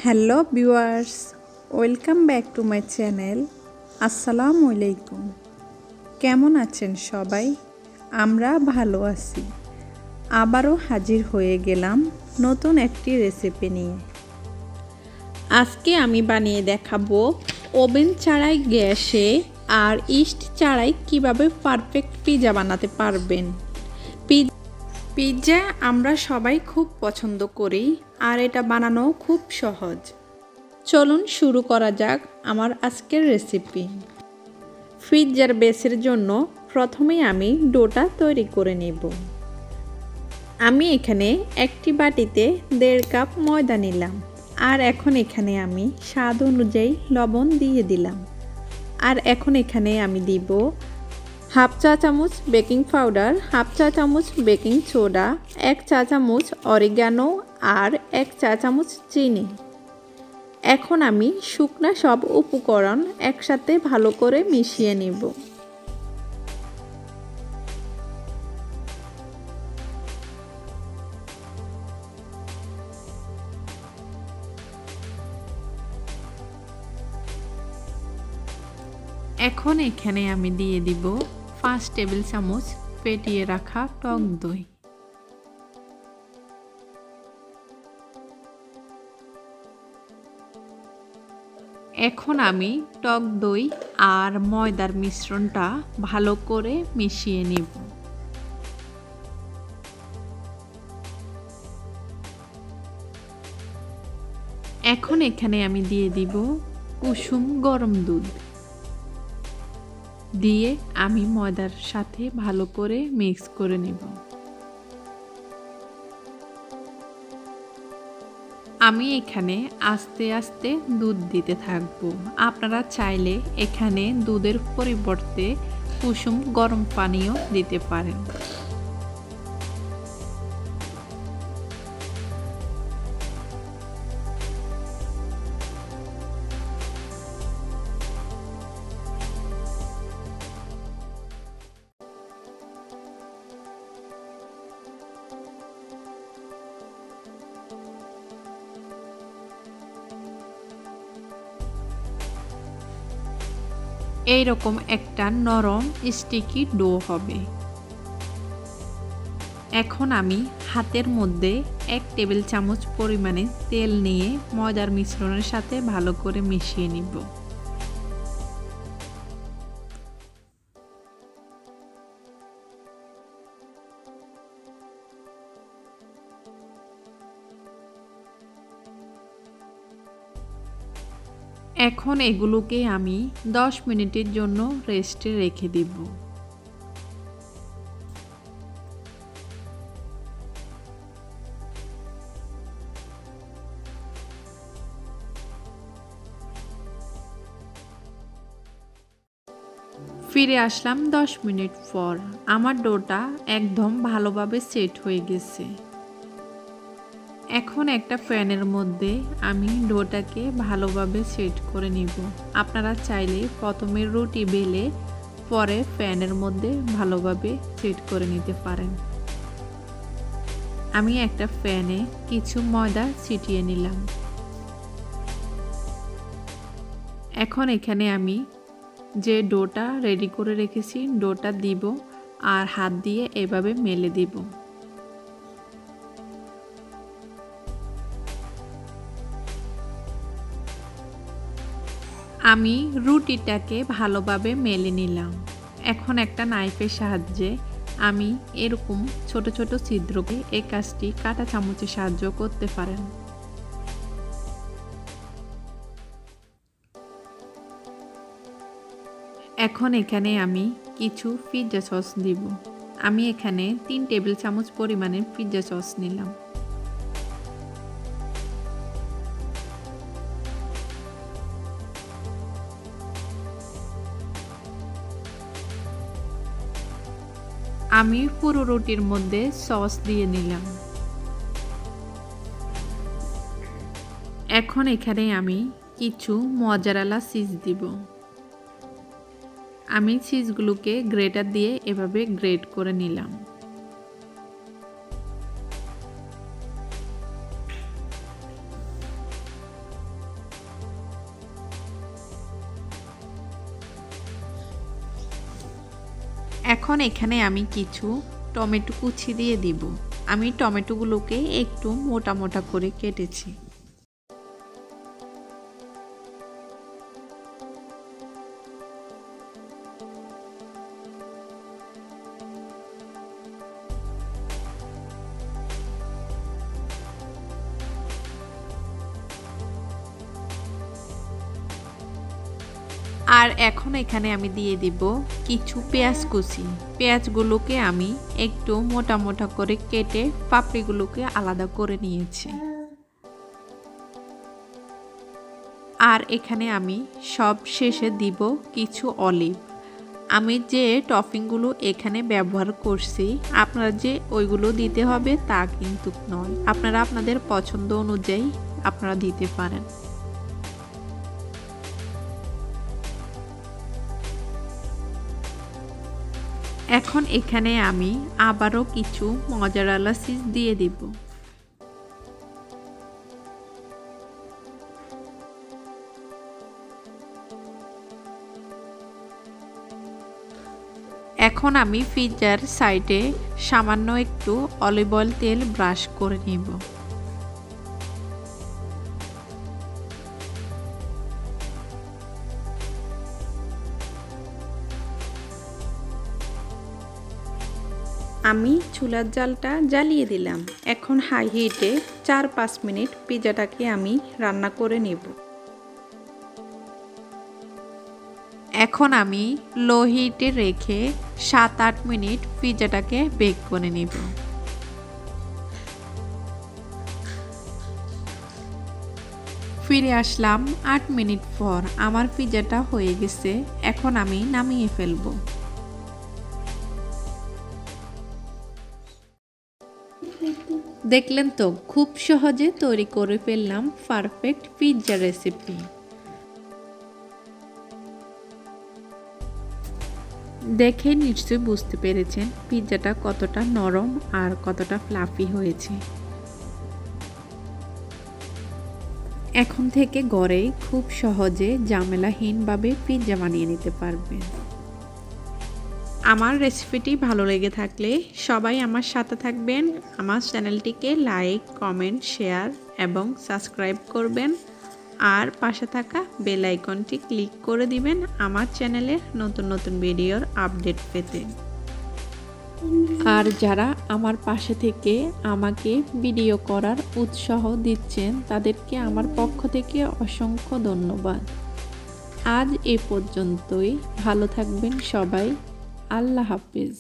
Hello viewers, welcome back to my channel. আসসালামু আলাইকুম। কেমন আছেন সবাই? আমরা ভালো আছি। আবারও হাজির হয়ে গেলাম নতুন একটি রেসিপি নিয়ে। আজকে আমি বানিয়ে দেখাবো ওভেন ছাড়াই গ্যাসে আর ইস্ট ছাড়াই কিভাবে পারফেক্ট পিৎজা বানাতে পারবেন। পিৎজা আমরা সবাই খুব পছন্দ করি আর এটা বানানো খুব সহজ। চলুন শুরু করা যাক আমার আজকের রেসিপি। পিৎজার বেসের জন্য প্রথমেই আমি ডোটা তৈরি করে নেব। আমি এখানে একটি বাটিতে 1.5 কাপ ময়দা নিলাম, আর এখন এখানে আমি স্বাদ অনুযায়ী লবণ দিয়ে দিলাম। আর এখন এখানে আমি দিব 1/2 চা চামচ বেকিং পাউডার, 1/2 চা চামচ বেকিং সোডা, 1 চা চামচ অরিগানো আর 1 চা চামচ চিনি। এখন আমি শুকনা সব উপকরণ একসাথে ভালো করে মিশিয়ে নিব। এখন এখানে আমি দিয়ে দিব 5 টেবিল চামচ ফেটিয়ে রাখা টক দই। এখন আমি টক দই আর ময়দার মিশ্রণটা ভালো করে মিশিয়ে নিব। এখন এখানে আমি দিয়ে দিব কুসুম গরম দুধ দিয়ে আমি ময়দার সাথে ভালো করে মিক্স করে নেব। আমি এখানে আস্তে আস্তে দুধ দিতে থাকব। আপনারা চাইলে এখানে দুধের পরিবর্তে কুসুম গরম পানিও দিতে পারেন। এইরকম একটা নরম স্টিকি ডো হবে। এখন আমি হাতের মধ্যে 1 টেবিল চামচ পরিমাণে তেল নিয়ে ময়দার মিশ্রণের সাথে ভালো করে মিশিয়ে নিব। এখন এগুলোকে আমি 10 মিনিটের জন্য রেস্টে রেখে দিব। ফিরে আসলাম 10 মিনিট পর। আমার ডোটা একদম ভালোভাবে সেট হয়ে গেছে। এখন একটা প্যানের মধ্যে আমি ডোটাকে ভালোভাবে সেট করে নিব। আপনারা চাইলে প্রথমে রুটি বেলে পরে প্যানের মধ্যে ভালোভাবে সেট করে নিতে পারেন। আমি একটা প্যানে কিছু ময়দা ছিটিয়ে নিলাম। এখন এখানে আমি যে ডোটা রেডি করে রেখেছি ডোটা দিব আর হাত দিয়ে এভাবে মেলে দিব। আমি রুটিটাকে ভালোভাবে মেলে নিলাম। এখন একটা নাইফের সাহায্যে আমি এরকম ছোট ছোট ছিদ্রকে এই কাজটি কাঁটা চামচের সাহায্য করতে পারেন। এখন এখানে আমি কিছু পিৎজা সস দিব। আমি এখানে 3 টেবিল চামচ পরিমাণে পিৎজা সস নিলাম। আমি পুরো রুটির মধ্যে সস দিয়ে নিলাম। এখন এখানে আমি কিছু মজারালা চিজ দিব। আমি চিজগুলোকে গ্রেটার দিয়ে এভাবে গ্রেট করে নিলাম। এখন এখানে আমি কিছু টমেটো কুচি দিয়ে দিব। আমি টমেটোগুলোকে একটু মোটা মোটা করে কেটেছি। আর এখন এখানে আমি দিয়ে দিব কিছু পেঁয়াজ কুচি। পেঁয়াজগুলোকে আমি একটু মোটা মোটা করে কেটে পাপড়িগুলোকে আলাদা করে নিয়েছি। আর এখানে আমি সব শেষে দিব কিছু অলিভ। আমি যে টপিংগুলো এখানে ব্যবহার করছি, আপনারা যে ওইগুলো দিতে হবে তা কিন্তু নয়, আপনারা আপনাদের পছন্দ অনুযায়ী আপনারা দিতে পারেন। এখন এখানে আমি আবারও কিছু মজারালা চিজ দিয়ে দিব। এখন আমি পিৎজার সাইডে সামান্য একটু অলিভ অয়েল তেল ব্রাশ করে নিব। আমি চুলার জালটা জ্বালিয়ে দিলাম। এখন হাই হিটে 4-5 মিনিট পিৎজাটাকে আমি রান্না করে নেব। এখন আমি লো হিটে রেখে 7-8 মিনিট পিৎজাটাকে বেক করে নেব। ফিরে আসলাম 8 মিনিট পর। আমার পিৎজাটা হয়ে গেছে। এখন আমি নামিয়ে ফেলবো। দেখলেন তো, খুব সহজে তৈরি করে ফেললাম পারফেক্ট পিৎজা রেসিপি। দেখে নিশ্চয়ই বুঝতে পেরেছেন পিৎজাটা কতটা নরম আর কতটা ফ্লাফি হয়েছে। এখন থেকে ঘরেই খুব সহজে ঝামেলাহীনভাবে পিৎজা বানিয়ে নিতে পারবেন। আমার রেসিপিটি ভালো লেগে থাকলে সবাই আমার সাথে থাকবেন। আমার চ্যানেলটিকে লাইক, কমেন্ট, শেয়ার এবং সাবস্ক্রাইব করবেন। আর পাশে থাকা বেল আইকনটি ক্লিক করে দিবেন আমার চ্যানেলের নতুন নতুন ভিডিওর আপডেট পেতে। আর যারা আমার পাশে থেকে আমাকে ভিডিও করার উৎসাহ দিচ্ছেন তাদেরকে আমার পক্ষ থেকে অসংখ্য ধন্যবাদ। আজ এ পর্যন্তই। ভালো থাকবেন সবাই। আল্লাহ হাফেজ।